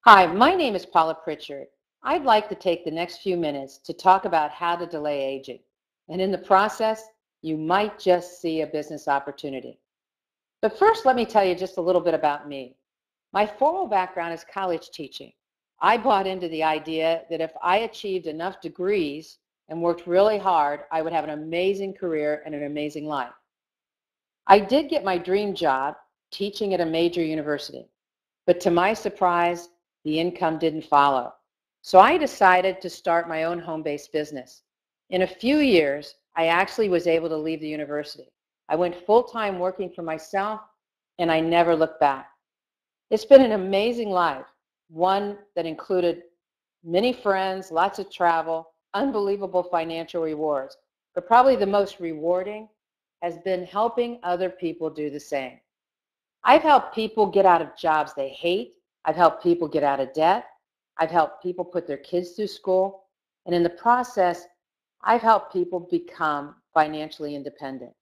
Hi, my name is Paula Pritchard. I'd like to take the next few minutes to talk about how to delay aging. And in the process, you might just see a business opportunity. But first, let me tell you just a little bit about me. My formal background is college teaching. I bought into the idea that if I achieved enough degrees and worked really hard, I would have an amazing career and an amazing life. I did get my dream job teaching at a major university. But to my surprise, the income didn't follow. So I decided to start my own home-based business. In a few years, I actually was able to leave the university. I went full-time working for myself, and I never looked back. It's been an amazing life, one that included many friends, lots of travel, unbelievable financial rewards. But probably the most rewarding has been helping other people do the same. I've helped people get out of jobs they hate. I've helped people get out of debt. I've helped people put their kids through school. And in the process, I've helped people become financially independent.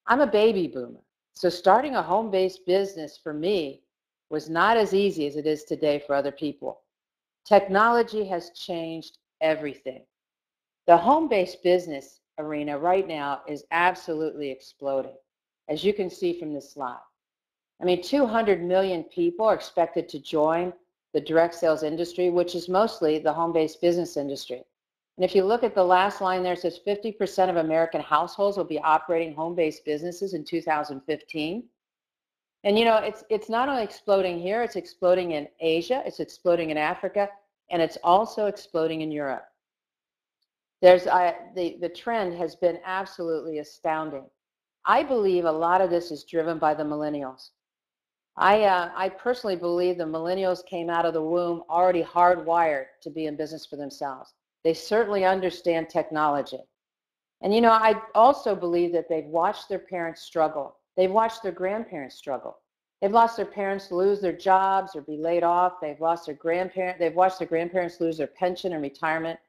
I'm a baby boomer, so starting a home-based business for me was not as easy as it is today for other people. Technology has changed everything. The home-based business arena right now is absolutely exploding, as you can see from this slide. 200 million people are expected to join the direct sales industry, which is mostly the home-based business industry. And if you look at the last line there, it says 50% of American households will be operating home-based businesses in 2015. And it's not only exploding here, it's exploding in Asia, it's exploding in Africa, and it's also exploding in Europe. The trend has been absolutely astounding. I believe a lot of this is driven by the millennials. I personally believe the millennials came out of the womb already hardwired to be in business for themselves. They certainly understand technology. And I also believe that they've watched their parents struggle. They've watched their grandparents struggle. They've watched their parents lose their jobs or be laid off. They've watched their grandparents lose their pension and retirement.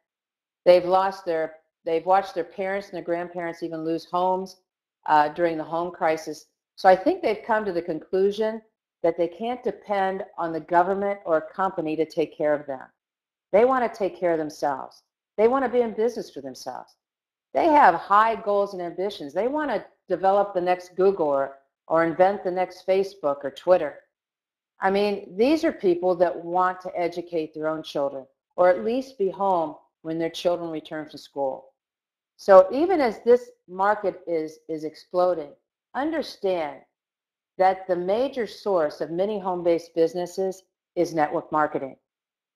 They've watched their parents and their grandparents even lose homes during the home crisis. So I think they've come to the conclusion that they can't depend on the government or a company to take care of them. They want to take care of themselves. They want to be in business for themselves. They have high goals and ambitions. They want to develop the next Google or invent the next Facebook or Twitter. These are people that want to educate their own children, or at least be home when their children return from school. So even as this market is exploding, understand that the major source of many home-based businesses is network marketing.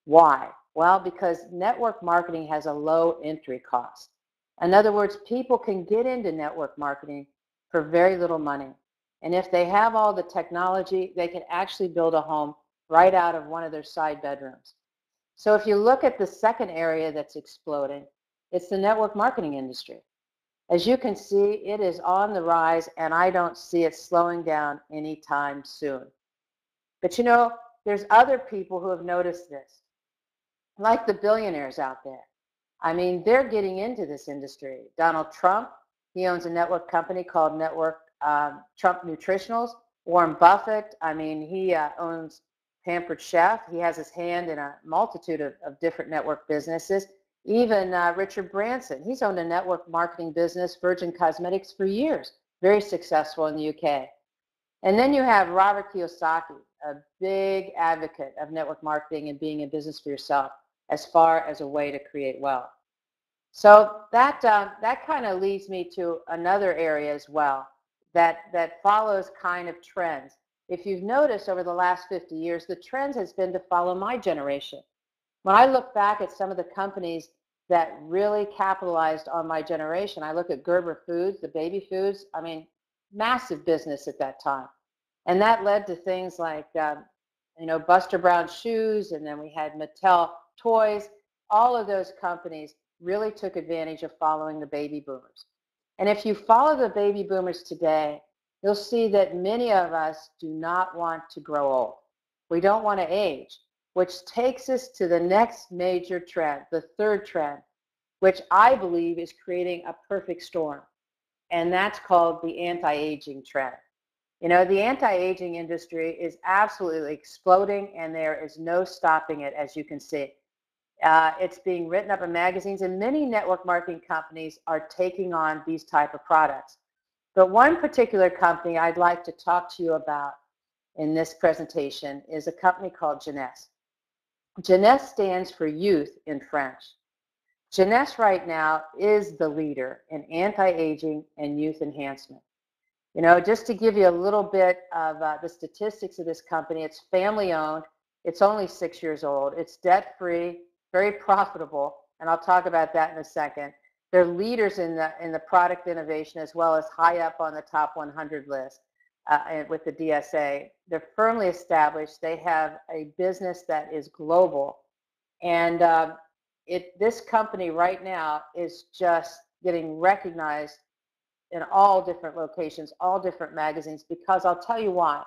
Why? Well, because network marketing has a low entry cost. In other words, people can get into network marketing for very little money. And if they have all the technology, they can actually build a home right out of one of their side bedrooms. So if you look at the second area that's exploding, it's the network marketing industry. As you can see, it is on the rise, and I don't see it slowing down anytime soon. But there's other people who have noticed this, like the billionaires out there. They're getting into this industry. Donald Trump, he owns a network company called Trump Nutritionals. Warren Buffett, he owns Pampered Chef. He has his hand in a multitude of different network businesses. Even Richard Branson, he's owned a network marketing business, Virgin Cosmetics, for years. Very successful in the UK. And then you have Robert Kiyosaki, a big advocate of network marketing and being in business for yourself as far as a way to create wealth. So that kind of leads me to another area as well that follows kind of trends. If you've noticed over the last 50 years, the trend has been to follow my generation. When I look back at some of the companies that really capitalized on my generation, I look at Gerber Foods, the baby foods, massive business at that time. And that led to things like, Buster Brown shoes, and then we had Mattel toys. All of those companies really took advantage of following the baby boomers. And if you follow the baby boomers today, you'll see that many of us do not want to grow old. We don't want to age, which takes us to the next major trend, the third trend, which I believe is creating a perfect storm. And that's called the anti-aging trend. You know, the anti-aging industry is absolutely exploding, and there is no stopping it, as you can see. It's being written up in magazines, and many network marketing companies are taking on these type of products. But one particular company I'd like to talk to you about in this presentation is a company called Jeunesse. Jeunesse stands for youth in French. Jeunesse right now is the leader in anti-aging and youth enhancement. You know, just to give you a little bit of the statistics of this company, it's family owned, it's only 6 years old, it's debt free, very profitable, and I'll talk about that in a second. They're leaders in the product innovation, as well as high up on the top 100 list with the DSA. They're firmly established. They have a business that is global, and this company right now is just getting recognized in all different locations, all different magazines, because I'll tell you why.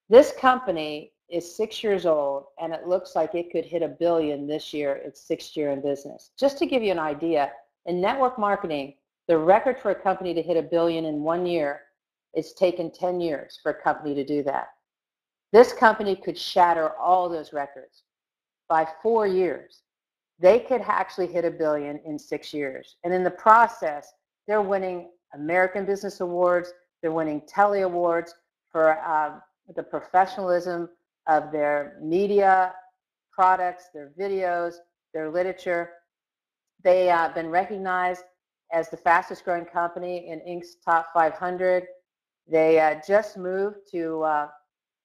This company is 6 years old, and it looks like it could hit $1 billion this year, its 6th year in business. Just to give you an idea, in network marketing, the record for a company to hit $1 billion in 1 year, it's taken 10 years for a company to do that. This company could shatter all those records by 4 years. They could actually hit $1 billion in 6 years. And in the process, they're winning American Business Awards, they're winning Telly Awards for the professionalism of their media products, their videos, their literature. They have been recognized as the fastest growing company in Inc.'s top 500. They just moved to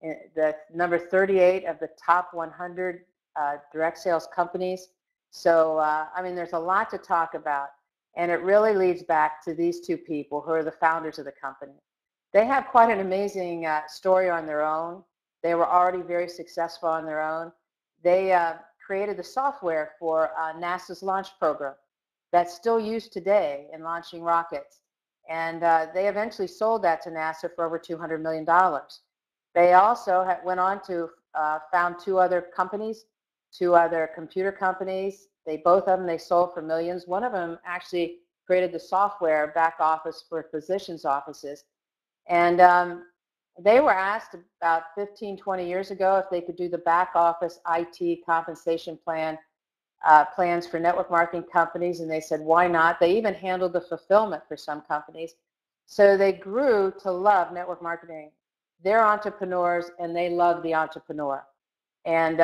the number 38 of the top 100 direct sales companies. So, I mean, there's a lot to talk about. And it really leads back to these two people who are the founders of the company. They have quite an amazing story on their own. They were already very successful on their own. They created the software for NASA's launch program that's still used today in launching rockets. And they eventually sold that to NASA for over $200 million. They also went on to found two other companies, two other computer companies. Both of them, they sold for millions. One of them actually created the software back office for physicians' offices. And they were asked about 15, 20 years ago if they could do the back office IT compensation plans for network marketing companies, and they said, why not? They even handled the fulfillment for some companies. So they grew to love network marketing. They're entrepreneurs, and they love the entrepreneur. And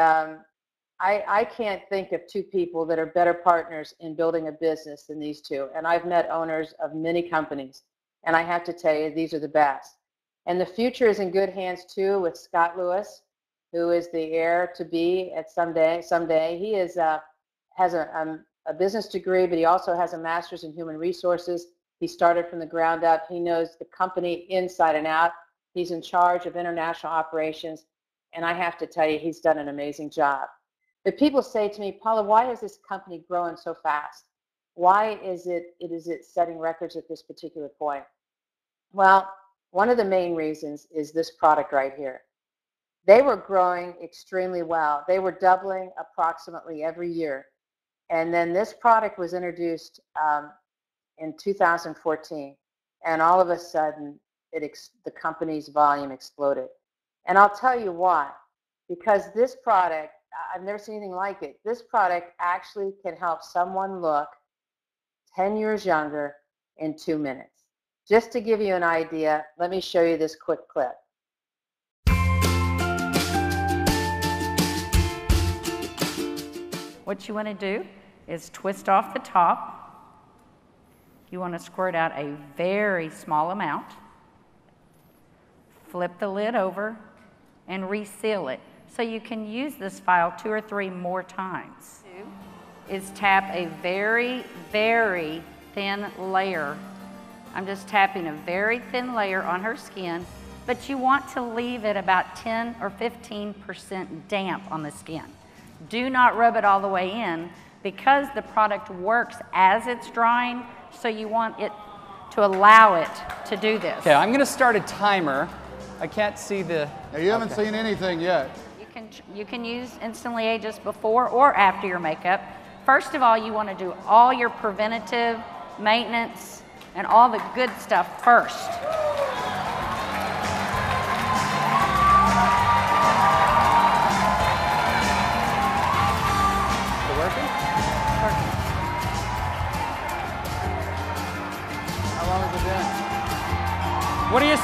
I can't think of two people that are better partners in building a business than these two. And I've met owners of many companies, and I have to tell you, these are the best. And the future is in good hands too with Scott Lewis, who is the heir to be at someday. He has a business degree, but he also has a master's in human resources. He started from the ground up. He knows the company inside and out. He's in charge of international operations. And I have to tell you, he's done an amazing job. But people say to me, Paula, why is this company growing so fast? Why is it setting records at this particular point? Well, one of the main reasons is this product right here. They were growing extremely well. They were doubling approximately every year. And then this product was introduced in 2014. And all of a sudden, the company's volume exploded. And I'll tell you why. Because this product, I've never seen anything like it. This product actually can help someone look 10 years younger in 2 minutes. Just to give you an idea, let me show you this quick clip. What you want to do is twist off the top. You want to squirt out a very small amount. Flip the lid over and reseal it. So you can use this file 2 or 3 more times. Is tap a very, very thin layer. I'm just tapping a very thin layer on her skin, but you want to leave it about 10 or 15% damp on the skin. Do not rub it all the way in because the product works as it's drying, so you want it to allow it to do this. Okay, I'm going to start a timer. I can't see the... Now, you haven't seen anything yet. You can use Instantly Ageless before or after your makeup. First of all, you want to do all your preventative maintenance and all the good stuff first.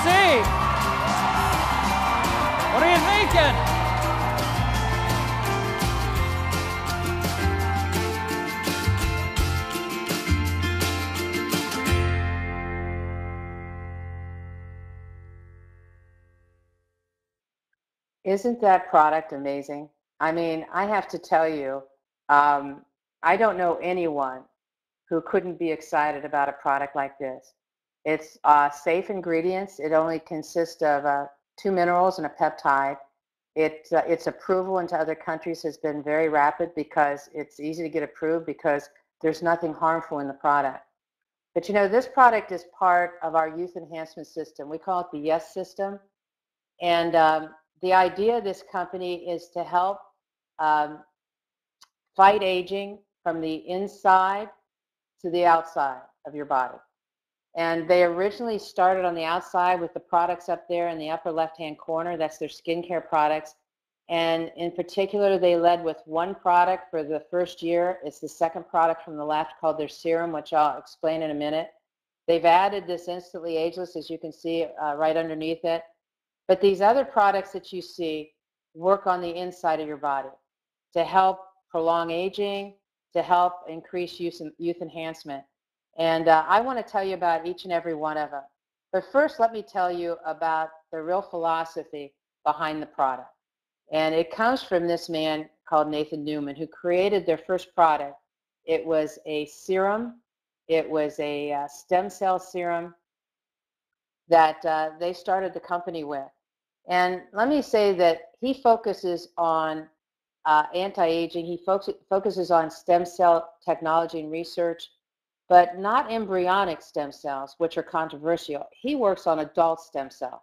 see. What are you thinking? Isn't that product amazing? I mean, I have to tell you, I don't know anyone who couldn't be excited about a product like this. It's safe ingredients. It only consists of 2 minerals and a peptide. Its approval into other countries has been very rapid because it's easy to get approved because there's nothing harmful in the product. But you know, this product is part of our youth enhancement system. We call it the YES system. And the idea of this company is to help fight aging from the inside to the outside of your body. And they originally started on the outside with the products up there in the upper left-hand corner. That's their skincare products. And in particular, they led with one product for the first year. It's the second product from the left called their serum, which I'll explain in a minute. They've added this Instantly Ageless, as you can see right underneath it. But these other products that you see work on the inside of your body to help prolong aging, to help increase youth enhancement. And I want to tell you about each and every one of them. But first, let me tell you about the real philosophy behind the product. And it comes from this man called Nathan Newman, who created their first product. It was a serum. It was a stem cell serum that they started the company with. And let me say that he focuses on anti-aging. He focuses on stem cell technology and research, but not embryonic stem cells, which are controversial. He works on adult stem cells.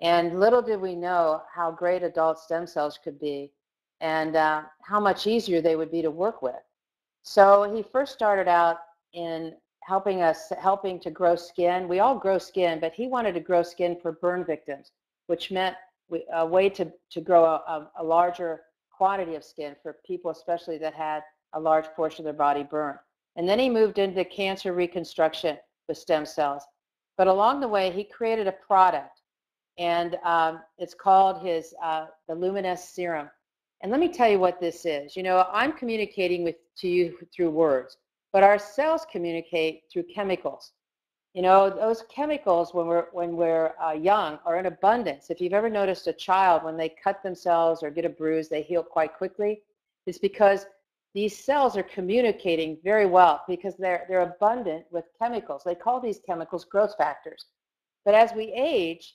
And little did we know how great adult stem cells could be and how much easier they would be to work with. So he first started out in helping to grow skin. We all grow skin, but he wanted to grow skin for burn victims, which meant a way to grow a larger quantity of skin for people, especially that had a large portion of their body burned. And then he moved into cancer reconstruction with stem cells. But along the way, he created a product, and it's called the Luminous Serum. And let me tell you what this is. You know, I'm communicating to you through words, but our cells communicate through chemicals. You know, those chemicals when we're young are in abundance. If you've ever noticed a child, when they cut themselves or get a bruise, they heal quite quickly. It's because these cells are communicating very well because they're abundant with chemicals. They call these chemicals growth factors. But as we age,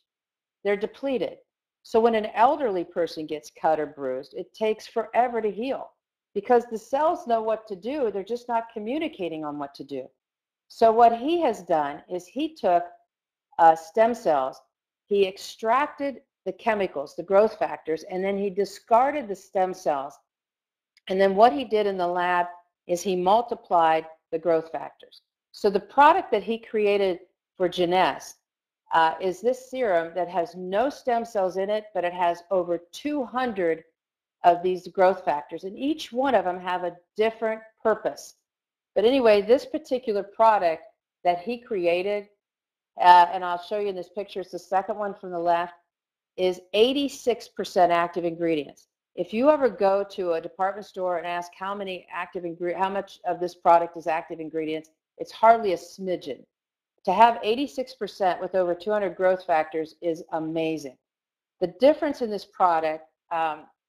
they're depleted. So when an elderly person gets cut or bruised, it takes forever to heal because the cells know what to do. They're just not communicating on what to do. So what he has done is he took stem cells, he extracted the chemicals, the growth factors, and then he discarded the stem cells. And then what he did in the lab is he multiplied the growth factors. So the product that he created for Jeunesse is this serum that has no stem cells in it, but it has over 200 of these growth factors, and each one of them have a different purpose. But anyway, this particular product that he created, and I'll show you in this picture, it's the second one from the left, is 86% active ingredients. If you ever go to a department store and ask how much of this product is active ingredients, it's hardly a smidgen. To have 86% with over 200 growth factors is amazing. The difference in this product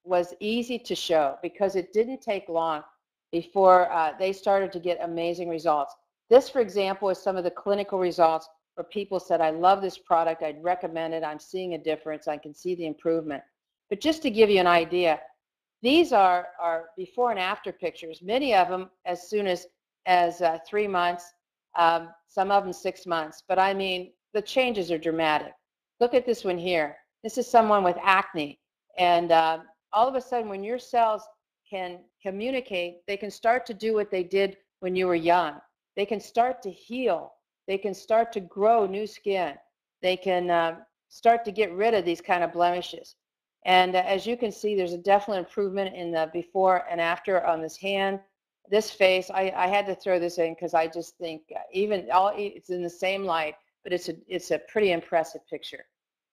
was easy to show because it didn't take long before they started to get amazing results. This, for example, is some of the clinical results where people said, I love this product, I'd recommend it, I'm seeing a difference, I can see the improvement. But just to give you an idea, these are before and after pictures, many of them as soon as 3 months, some of them 6 months. But I mean, the changes are dramatic. Look at this one here. This is someone with acne. And all of a sudden, when your cells can communicate, they can start to do what they did when you were young. They can start to heal. They can start to grow new skin. They can start to get rid of these kind of blemishes. And as you can see, there's a definite improvement in the before and after on this hand. This face, I had to throw this in because I just think it's in the same light. but it's a pretty impressive picture.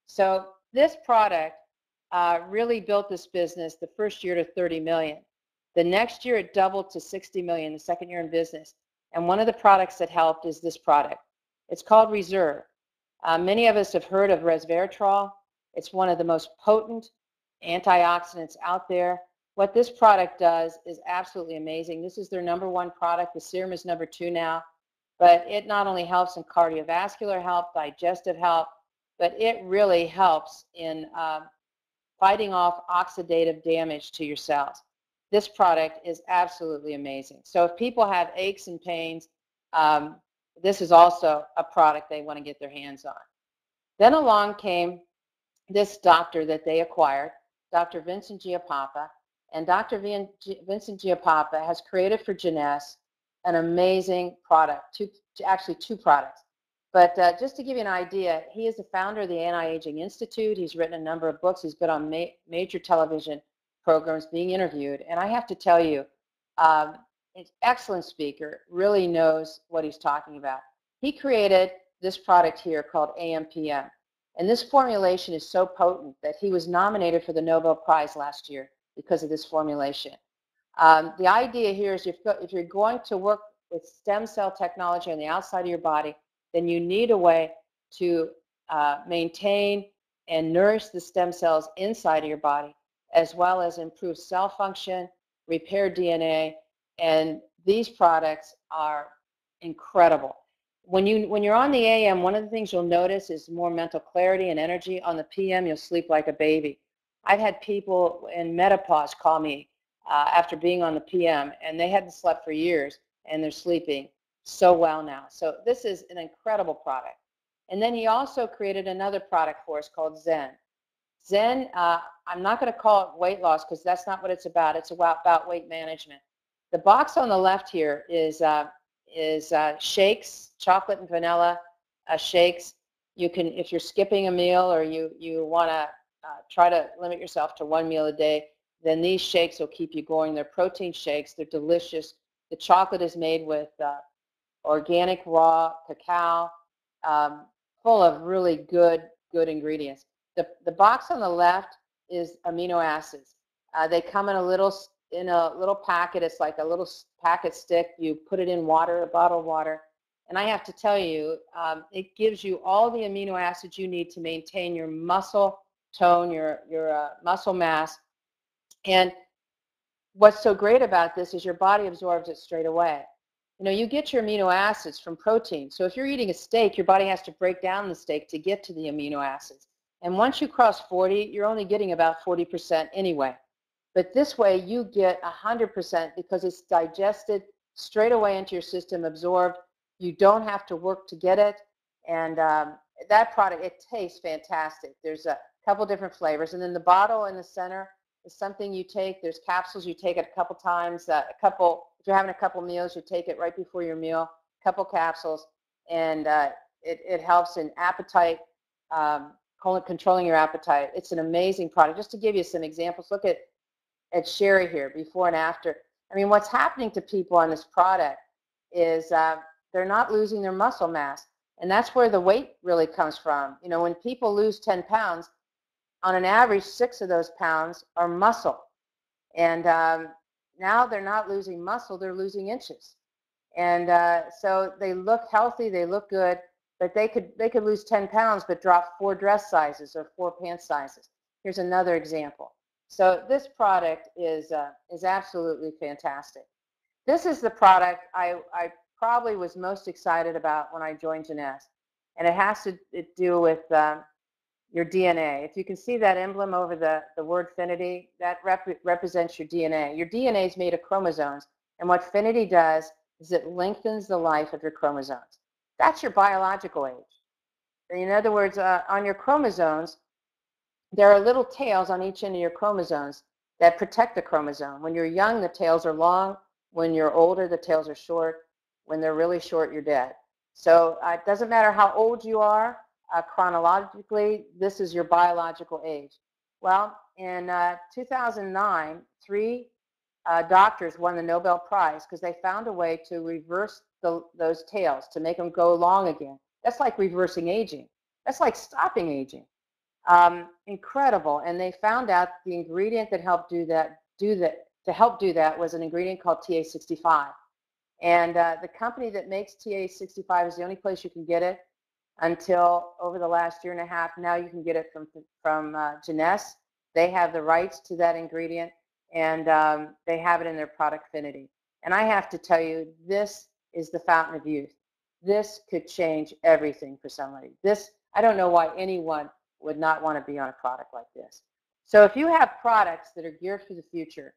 So this product really built this business the first year to 30 million. The next year it doubled to 60 million, the second year in business. And one of the products that helped is this product. It's called Reserve. Many of us have heard of resveratrol. It's one of the most potent antioxidants out there. What this product does is absolutely amazing. This is their #1 product. The serum is #2 now. But it not only helps in cardiovascular health, digestive health, but it really helps in fighting off oxidative damage to your cells. This product is absolutely amazing. So if people have aches and pains, this is also a product they want to get their hands on. Then along came this doctor that they acquired, Dr. Vincent Giapapa, and Dr. Vincent Giapapa has created for Jeunesse an amazing product, actually two products. But just to give you an idea, he is the founder of the Anti-Aging Institute. He's written a number of books. He's been on major television programs being interviewed. And I have to tell you, an excellent speaker, really knows what he's talking about. He created this product here called AMPM. And this formulation is so potent that he was nominated for the Nobel Prize last year because of this formulation. The idea here is if you're going to work with stem cell technology on the outside of your body, then you need a way to maintain and nourish the stem cells inside of your body, as well as improve cell function, repair DNA, and these products are incredible. When you're on the AM, one of the things you'll notice is more mental clarity and energy. On the PM, you'll sleep like a baby. I've had people in menopause call me after being on the PM, and they hadn't slept for years, and they're sleeping so well now. So this is an incredible product. And then he also created another product for us called Zen. Zen, I'm not going to call it weight loss because that's not what it's about. It's about weight management. The box on the left here is shakes, chocolate and vanilla shakes. You can, if you're skipping a meal or you want to try to limit yourself to 1 meal a day, then these shakes will keep you going. They're protein shakes. They're delicious. The chocolate is made with organic raw cacao, full of really good ingredients. The box on the left is amino acids. They come in a little packet. It's like a little packet stick. You put it in water, a bottle of water. And I have to tell you, it gives you all the amino acids you need to maintain your muscle tone, your muscle mass. And what's so great about this is your body absorbs it straight away. You know, you get your amino acids from protein. So if you're eating a steak, your body has to break down the steak to get to the amino acids. And once you cross 40, you're only getting about 40% anyway. But this way you get 100% because it's digested straight away into your system, absorbed. You don't have to work to get it. And that product, it tastes fantastic. There's a couple different flavors. And then the bottle in the center is something you take. There's capsules you take it a couple times. If you're having a couple meals, you take it right before your meal, a couple capsules. And it helps in appetite, controlling your appetite. It's an amazing product. Just to give you some examples, look at Sherry here, before and after. I mean, what's happening to people on this product is they're not losing their muscle mass. And that's where the weight really comes from. You know, when people lose 10 pounds, on an average, 6 of those pounds are muscle. And now they're not losing muscle, they're losing inches. And so they look healthy, they look good, but they could lose 10 pounds but drop 4 dress sizes or 4 pant sizes. Here's another example. So this product is absolutely fantastic. This is the product I probably was most excited about when I joined Jeunesse, and it has to do with your DNA. If you can see that emblem over the word Finity, that represents your DNA. Your DNA is made of chromosomes, and what Finity does is it lengthens the life of your chromosomes. That's your biological age. In other words, on your chromosomes, there are little tails on each end of your chromosomes that protect the chromosome. When you're young, the tails are long. When you're older, the tails are short. When they're really short, you're dead. So it doesn't matter how old you are, chronologically, this is your biological age. Well, in 2009, 3 doctors won the Nobel Prize because they found a way to reverse those tails, to make them go long again. That's like reversing aging. That's like stopping aging. Incredible. And they found out the ingredient that helped to help do that was an ingredient called TA65. And the company that makes TA65 is the only place you can get it until over the last year and a half. Now you can get it from Jeunesse. They have the rights to that ingredient, and they have it in their product Affinity. And I have to tell you, this is the fountain of youth. This could change everything for somebody. I don't know why anyone would not want to be on a product like this. So if you have products that are geared for the future,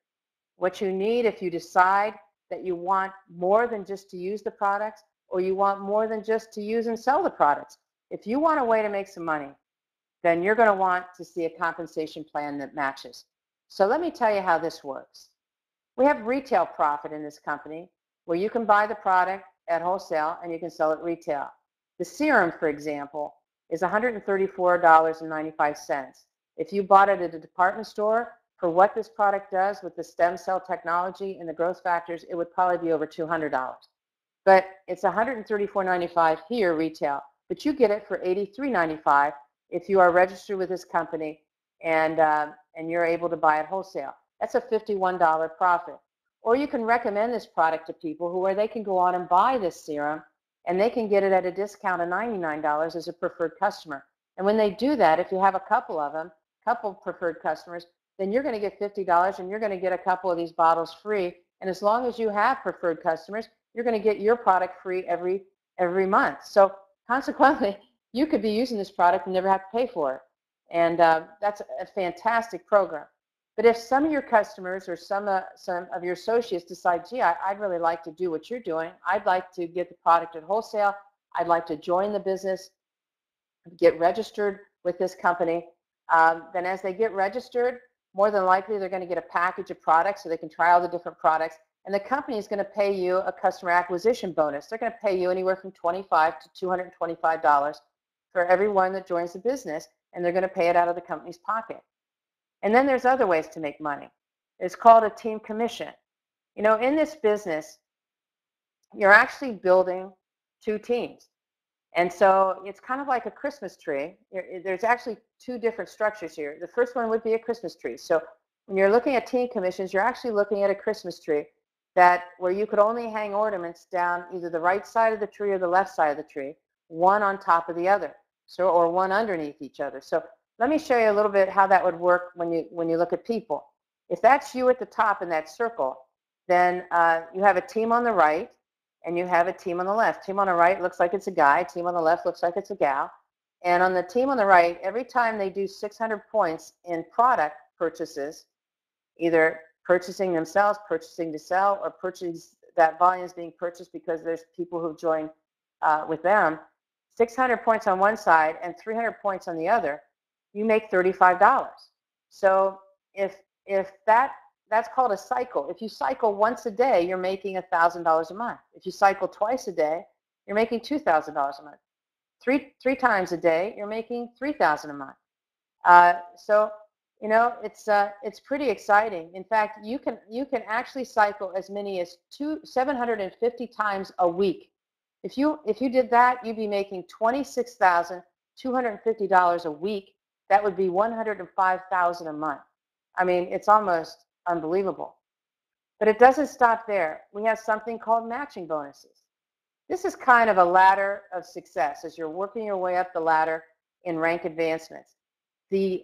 what you need, if you decide that you want more than just to use the products, or you want more than just to use and sell the products, if you want a way to make some money, then you're going to want to see a compensation plan that matches. So let me tell you how this works. We have retail profit in this company where you can buy the product at wholesale and you can sell it retail. The serum, for example, is $134.95. If you bought it at a department store, for what this product does with the stem cell technology and the growth factors, it would probably be over $200. But it's $134.95 here retail, but you get it for $83.95 if you are registered with this company and you're able to buy it wholesale. That's a $51 profit. Or you can recommend this product to people where they can go on and buy this serum, and they can get it at a discount of $99 as a preferred customer. And when they do that, if you have a couple of them, couple preferred customers, then you're going to get $50 and you're going to get a couple of these bottles free. And as long as you have preferred customers, you're going to get your product free every month. So consequently, you could be using this product and never have to pay for it. And that's a fantastic program. But if some of your customers or some of your associates decide, gee, I'd really like to do what you're doing, I'd like to get the product at wholesale, I'd like to join the business, get registered with this company, then as they get registered, more than likely they're going to get a package of products so they can try all the different products, and the company is going to pay you a customer acquisition bonus. They're going to pay you anywhere from $25 to $225 for everyone that joins the business, and they're going to pay it out of the company's pocket. And then there's other ways to make money. It's called a team commission. You know, in this business, you're actually building two teams. And so it's kind of like a Christmas tree. There's actually two different structures here. The first one would be a Christmas tree. So when you're looking at team commissions, you're actually looking at a Christmas tree where you could only hang ornaments down either the right side of the tree or the left side of the tree, one on top of the other, or one underneath each other. So let me show you a little bit how that would work when you look at people. If that's you at the top in that circle, then you have a team on the right, and you have a team on the left. Team on the right looks like it's a guy. Team on the left looks like it's a gal. And on the team on the right, every time they do 600 points in product purchases, either purchasing themselves, purchasing to sell, or purchase that volume is being purchased because there's people who've joined with them, 600 points on one side and 300 points on the other, you make $35. So if that's called a cycle. If you cycle once a day, you're making $1,000 a month. If you cycle twice a day, you're making $2,000 a month. Three times a day, you're making $3,000 a month. So you know, it's pretty exciting. In fact, you can actually cycle as many as 750 times a week. If you did that, you'd be making $26,250 a week. That would be $105,000 a month. I mean, it's almost unbelievable. But it doesn't stop there. We have something called matching bonuses. This is kind of a ladder of success as you're working your way up the ladder in rank advancements. The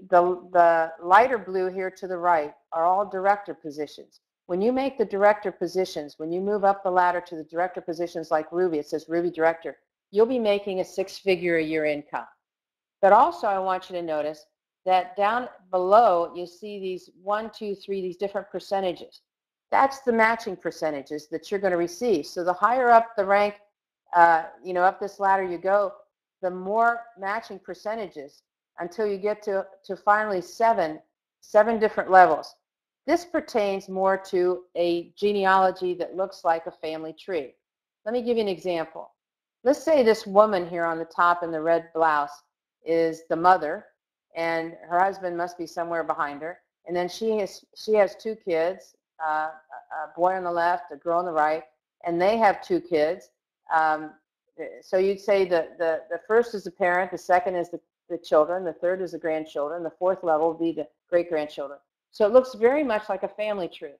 lighter blue here to the right are all director positions. When you make the director positions, when you move up the ladder to the director positions like Ruby, it says Ruby Director, you'll be making a six-figure a year income. But also I want you to notice that down below you see these 1, 2, 3, these different percentages. That's the matching percentages that you're going to receive. So the higher up the rank, you know, up this ladder you go, the more matching percentages until you get to finally seven different levels. This pertains more to a genealogy that looks like a family tree. Let me give you an example. Let's say this woman here on the top in the red blouse is the mother, and her husband must be somewhere behind her. And then she has 2 kids, a boy on the left, a girl on the right, and they have 2 kids. So you'd say the first is the parent, the second is the children, the third is the grandchildren, the fourth level would be the great-grandchildren. So it looks very much like a family tree.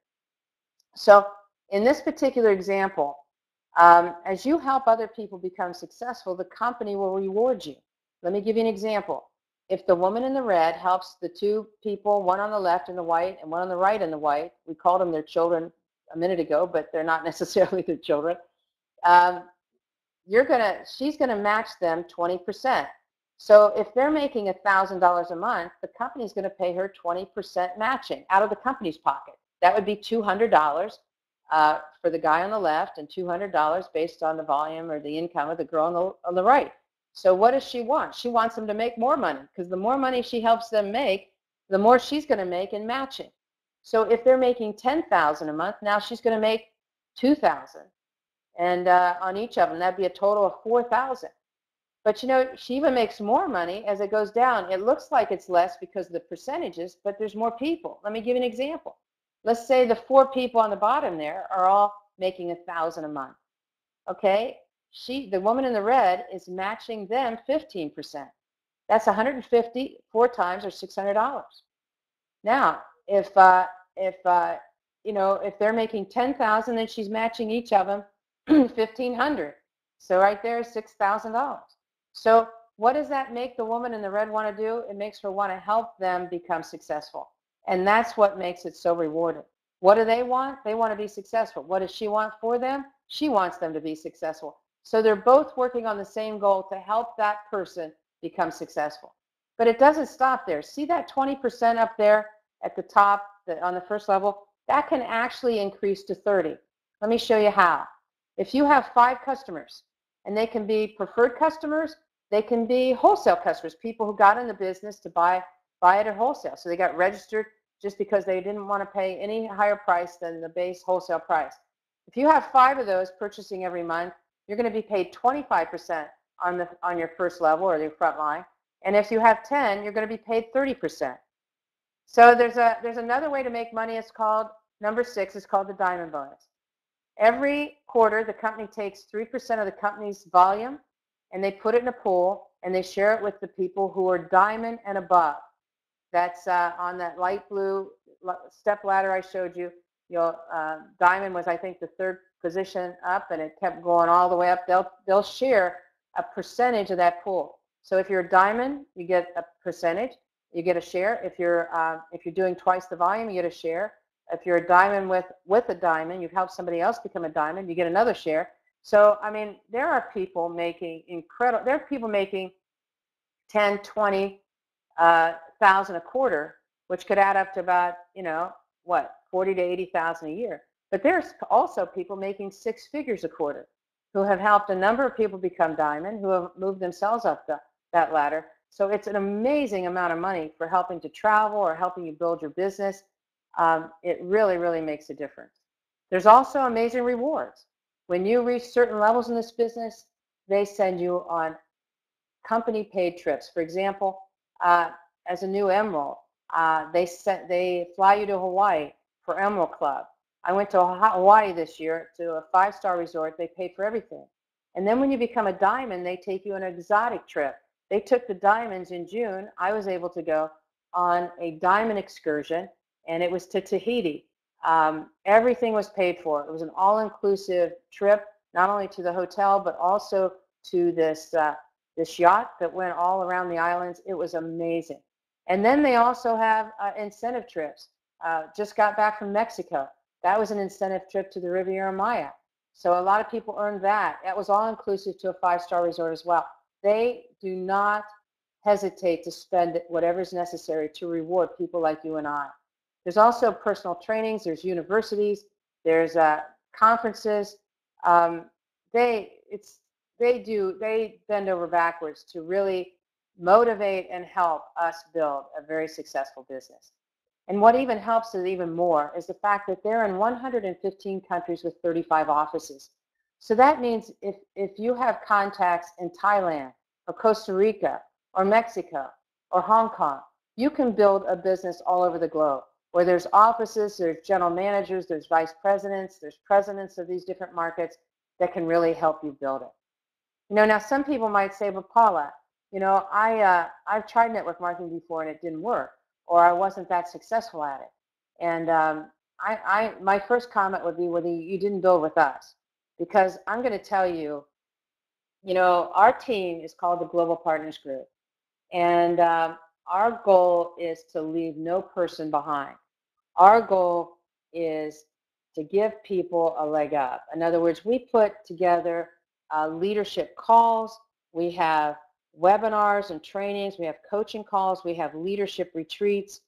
So in this particular example, as you help other people become successful, the company will reward you. Let me give you an example. If the woman in the red helps the two people, one on the left in the white and one on the right in the white, we called them their children a minute ago, but they're not necessarily their children, she's gonna match them 20%. So if they're making $1,000 a month, the company's gonna pay her 20% matching out of the company's pocket. That would be $200 for the guy on the left and $200 based on the volume or the income of the girl on the right. So what does she want? She wants them to make more money, because the more money she helps them make, the more she's going to make in matching. So if they're making $10,000 a month, now she's going to make $2,000, and on each of them, that'd be a total of $4,000. But you know, she even makes more money as it goes down. It looks like it's less because of the percentages, but there's more people. Let me give you an example. Let's say the 4 people on the bottom there are all making $1,000 a month. Okay, the woman in the red is matching them 15%. That's 150 4 times, or $600. Now, if you know, if they're making 10,000, then she's matching each of them 1,500. So right there is $6,000. So what does that make the woman in the red want to do? It makes her want to help them become successful. And that's what makes it so rewarding. What do they want? They want to be successful. What does she want for them? She wants them to be successful. So they're both working on the same goal to help that person become successful. But it doesn't stop there. See that 20% up there at the top on the first level? That can actually increase to 30. Let me show you how. If you have 5 customers, and they can be preferred customers, they can be wholesale customers, people who got in the business to buy it at wholesale. So they got registered just because they didn't want to pay any higher price than the base wholesale price. If you have 5 of those purchasing every month, you're going to be paid 25% on your first level or your front line. And if you have 10, you're going to be paid 30%. So there's another way to make money. It's called number 6. It's called the diamond bonus. Every quarter, the company takes 3% of the company's volume, and they put it in a pool, and they share it with the people who are diamond and above. That's on that light blue step ladder I showed you. Diamond was, I think, the 3rd position up, and it kept going all the way up. They'll share a percentage of that pool. So if you're a diamond, you get a percentage. You get a share. If you're doing twice the volume, you get a share. If you're a diamond with a diamond, you've helped somebody else become a diamond, you get another share. So I mean, there are people making there are people making 10, 20 thousand a quarter, which could add up to about, you know, what, 40 to 80,000 a year. But there's also people making 6 figures a quarter who have helped a number of people become diamond, who have moved themselves up that ladder. So it's an amazing amount of money for helping to travel or helping you build your business. It really, really makes a difference. There's also amazing rewards. When you reach certain levels in this business, they send you on company paid trips. For example, as a new Emerald, they fly you to Hawaii for Emerald Club. I went to Hawaii this year to a 5-star resort. They pay for everything. And then when you become a diamond, they take you on an exotic trip. They took the diamonds in June. I was able to go on a diamond excursion, and it was to Tahiti. Everything was paid for. It was an all-inclusive trip, not only to the hotel, but also to this yacht that went all around the islands. It was amazing. And then they also have incentive trips. Just got back from Mexico. That was an incentive trip to the Riviera Maya. So a lot of people earned that. That was all inclusive to a 5-star resort as well. They do not hesitate to spend whatever is necessary to reward people like you and I. There's also personal trainings. There's universities. There's conferences. They bend over backwards to really motivate and help us build a very successful business. And what even helps it even more is the fact that they're in 115 countries with 35 offices. So that means if you have contacts in Thailand or Costa Rica or Mexico or Hong Kong, you can build a business all over the globe, where there's offices, there's general managers, there's vice presidents, there's presidents of these different markets that can really help you build it. Now some people might say, but Paula, I've tried network marketing before and it didn't work, or I wasn't that successful at it. And my first comment would be, well, you didn't build with us, because I'm going to tell you, our team is called the Global Partners Group, and our goal is to leave no person behind. Our goal is to give people a leg up. In other words, we put together leadership calls, we have webinars and trainings, we have coaching calls, we have leadership retreats.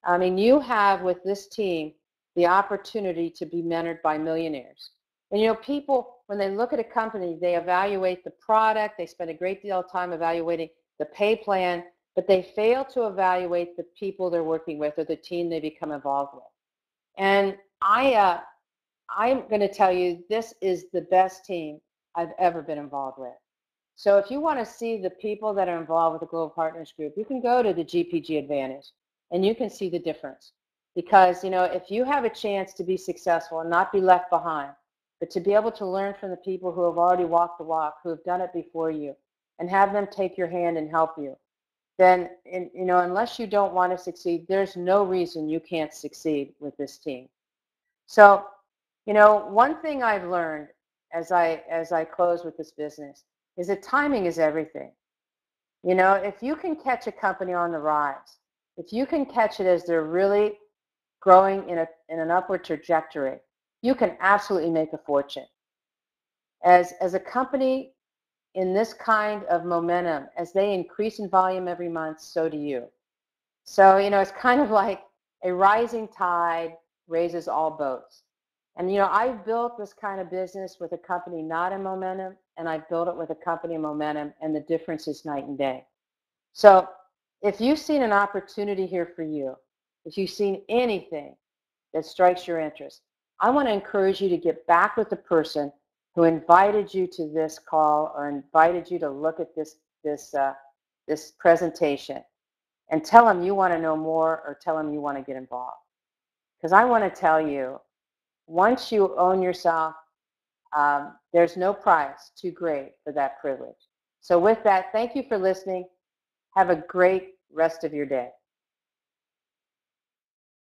I mean, you have with this team the opportunity to be mentored by millionaires. And people, when they look at a company, they evaluate the product, they spend a great deal of time evaluating the pay plan, but they fail to evaluate the people they're working with or the team they become involved with. And I'm going to tell you, this is the best team I've ever been involved with. So if you want to see the people that are involved with the Global Partners Group, you can go to the GPG Advantage and you can see the difference. Because, if you have a chance to be successful and not be left behind, but to be able to learn from the people who have already walked the walk, who have done it before you, and have them take your hand and help you, then, unless you don't want to succeed, there's no reason you can't succeed with this team. So, one thing I've learned as I close with this business is that timing is everything. If you can catch a company on the rise, if you can catch it as they're really growing in an upward trajectory, you can absolutely make a fortune. As a company in this kind of momentum, as they increase in volume every month, so do you. So, it's kind of like a rising tide raises all boats. And, I've built this kind of business with a company not in momentum, and I've built it with a company in momentum, and the difference is night and day. So if you've seen an opportunity here for you, if you've seen anything that strikes your interest, I want to encourage you to get back with the person who invited you to this call or invited you to look at this presentation, and tell them you want to know more, or tell them you want to get involved. Because I want to tell you, once you own yourself, there's no price too great for that privilege. So with that, thank you for listening. Have a great rest of your day.